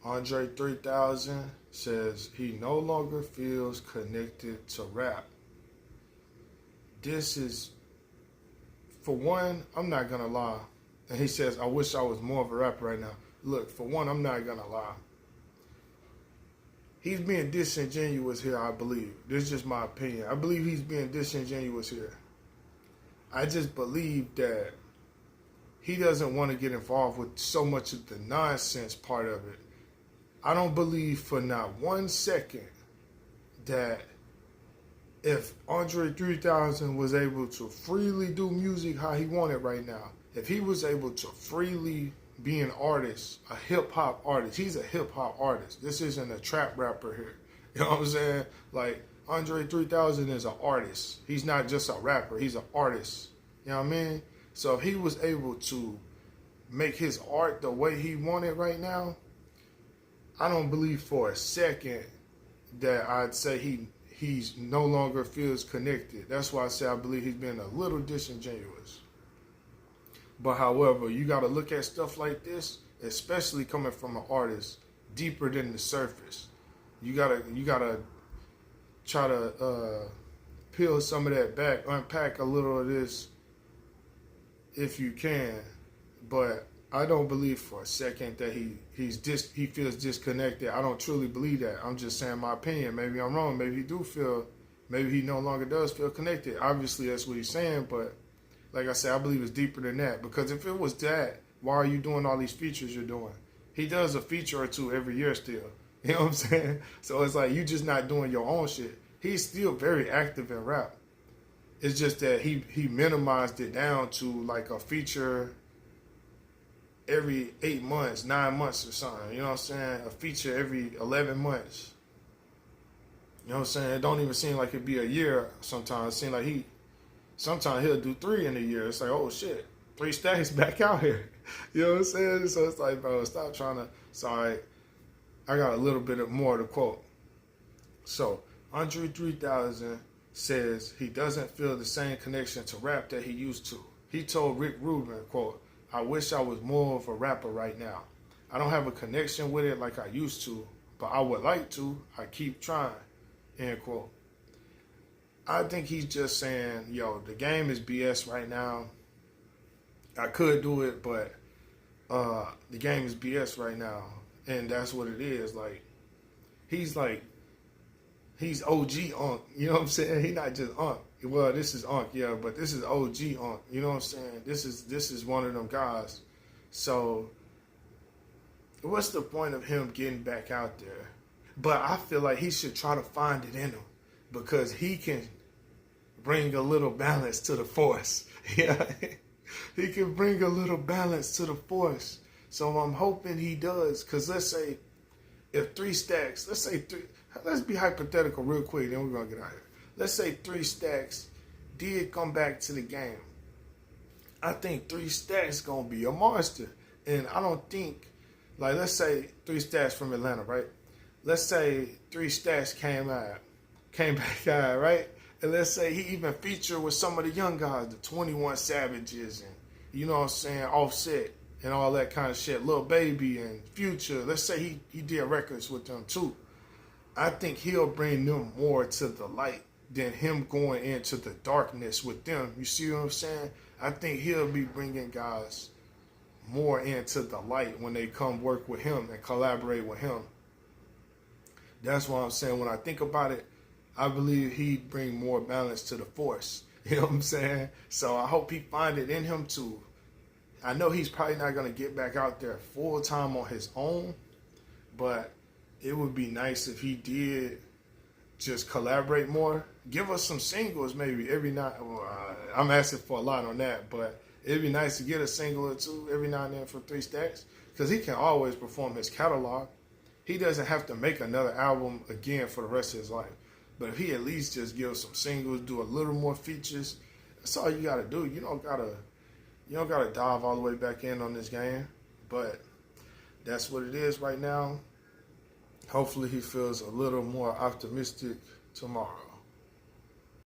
Andre 3000 says he no longer feels connected to rap. This is, for one, I'm not gonna lie. And he says, I wish I was more of a rapper right now. Look, for one, I'm not gonna lie. He's being disingenuous here, I believe. This is just my opinion. I believe he's being disingenuous here. I just believe that he doesn't want to get involved with so much of the nonsense part of it. I don't believe for not 1 second that if Andre 3000 was able to freely do music how he wanted right now, if he was able to freely be an artist, a hip-hop artist, he's a hip-hop artist. This isn't a trap rapper here. You know what I'm saying? Like, Andre 3000 is an artist. He's not just a rapper. He's an artist. You know what I mean? So if he was able to make his art the way he wanted right now, I don't believe for a second that I'd say he's no longer feels connected. That's why I say I believe he's been a little disingenuous. But however, you got to look at stuff like this, especially coming from an artist, deeper than the surface. You gotta try to peel some of that back, unpack a little of this if you can. But I don't believe for a second that he feels disconnected. I don't truly believe that. I'm just saying my opinion. Maybe I'm wrong. Maybe he no longer does feel connected. Obviously, that's what he's saying, but like I said, I believe it's deeper than that. Because if it was that, why are you doing all these features you're doing? He does a feature or two every year still. You know what I'm saying? So it's like you just not doing your own shit. He's still very active in rap. It's just that he minimized it down to like a feature every 8 months, 9 months or something. You know what I'm saying? A feature every 11 months. You know what I'm saying? It don't even seem like it'd be a year sometimes. It seems like sometimes he'll do 3 in a year. It's like, oh shit, 3 stacks back out here. You know what I'm saying? So it's like, bro, stop trying to. Sorry, I got a little bit more to quote. So Andre 3000 says he doesn't feel the same connection to rap that he used to. He told Rick Rubin, quote, I wish I was more of a rapper right now. I don't have a connection with it like I used to, but I would like to. I keep trying, end quote. I think he's just saying, yo, the game is BS right now. I could do it, but the game is BS right now. And that's what it is. Like, he's OG Unk. You know what I'm saying? He's not just Unk. Well, this is Unk, yeah, but this is OG Unk. You know what I'm saying? This is one of them guys. So, what's the point of him getting back out there? But I feel like he should try to find it in him because he can bring a little balance to the force. Yeah, he can bring a little balance to the force. So I'm hoping he does. Because let's say if 3 stacks, let's be hypothetical real quick, then we're going to get out of here. Let's say 3 stacks did come back to the game. I think 3 stacks going to be a monster. And I don't think, like, let's say 3 stacks from Atlanta, right? Let's say 3 stacks came back out, right? And let's say he even featured with some of the young guys, the 21 Savages and, you know what I'm saying, Offset and all that kind of shit. Lil Baby and Future. Let's say he did records with them too. I think he'll bring them more to the light than him going into the darkness with them. You see what I'm saying? I think he'll be bringing guys more into the light when they come work with him and collaborate with him. That's what I'm saying. When I think about it, I believe he'd bring more balance to the force. You know what I'm saying? So I hope he find it in him too. I know he's probably not going to get back out there full time on his own, but it would be nice if he did just collaborate more. Give us some singles maybe every night. Well, I'm asking for a lot on that, but it'd be nice to get a single or two every now and then from 3 stacks because he can always perform his catalog. He doesn't have to make another album again for the rest of his life. But if he at least just gives some singles, do a little more features, that's all you gotta do. You don't gotta dive all the way back in on this game. But that's what it is right now. Hopefully he feels a little more optimistic tomorrow.